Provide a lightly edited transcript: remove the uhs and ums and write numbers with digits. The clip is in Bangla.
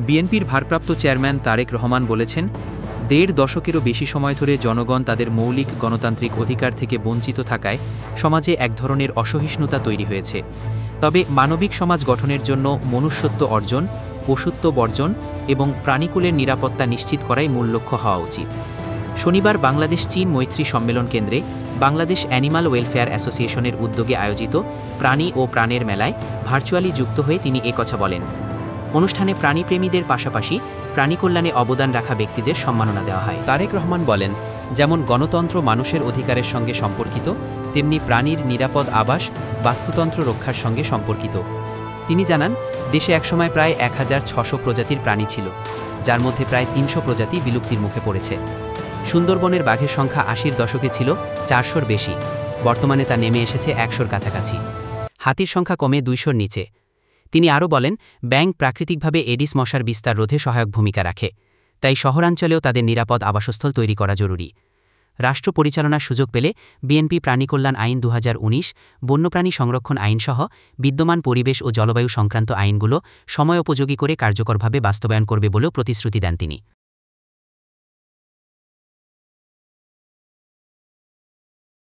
বিএনপির ভারপ্রাপ্ত চেয়ারম্যান তারেক রহমান বলেছেন, ১.৫ দশকেরও বেশি সময় ধরে জনগণ তাদের মৌলিক গণতান্ত্রিক অধিকার থেকে বঞ্চিত থাকায় সমাজে এক ধরনের অসহিষ্ণুতা তৈরি হয়েছে। তবে মানবিক সমাজ গঠনের জন্য মনুষ্যত্ব অর্জন, পশুত্ব বর্জন এবং প্রাণীকুলের নিরাপত্তা নিশ্চিত করাই মূল লক্ষ্য হওয়া উচিত। শনিবার বাংলাদেশ চীন মৈত্রী সম্মেলন কেন্দ্রে বাংলাদেশ অ্যানিমাল ওয়েলফেয়ার অ্যাসোসিয়েশনের উদ্যোগে আয়োজিত প্রাণী ও প্রাণের মেলায় ভার্চুয়ালি যুক্ত হয়ে তিনি একথা বলেন। অনুষ্ঠানে প্রাণীপ্রেমীদের পাশাপাশি প্রাণী কল্যাণে অবদান রাখা ব্যক্তিদের সম্মাননা দেওয়া হয়। তারেক রহমান বলেন, যেমন গণতন্ত্র মানুষের অধিকারের সঙ্গে সম্পর্কিত, তেমনি প্রাণীর নিরাপদ আবাস বাস্তুতন্ত্র রক্ষার সঙ্গে সম্পর্কিত। তিনি জানান, দেশে একসময় প্রায় ১,৬০০ প্রজাতির প্রাণী ছিল, যার মধ্যে প্রায় ৩০০ প্রজাতি বিলুপ্তির মুখে পড়েছে। সুন্দরবনের বাঘের সংখ্যা ৮০-র দশকে ছিল ৪০০-র বেশি, বর্তমানে তা নেমে এসেছে ১০০-র কাছাকাছি। হাতির সংখ্যা কমে ২০০-র নিচে। তিনি আরও বলেন, ব্যাঙ প্রাকৃতিকভাবে এডিস মশার বিস্তার রোধে সহায়ক ভূমিকা রাখে, তাই শহরাঞ্চলেও তাদের নিরাপদ আবাসস্থল তৈরি করা জরুরি। রাষ্ট্র পরিচালনার সুযোগ পেলে বিএনপি প্রাণীকল্যাণ আইন ২০১৯, বন্যপ্রাণী সংরক্ষণ আইনসহ বিদ্যমান পরিবেশ ও জলবায়ু সংক্রান্ত আইনগুলো সময়োপযোগী করে কার্যকরভাবে বাস্তবায়ন করবে বলেও প্রতিশ্রুতি দেন তিনি।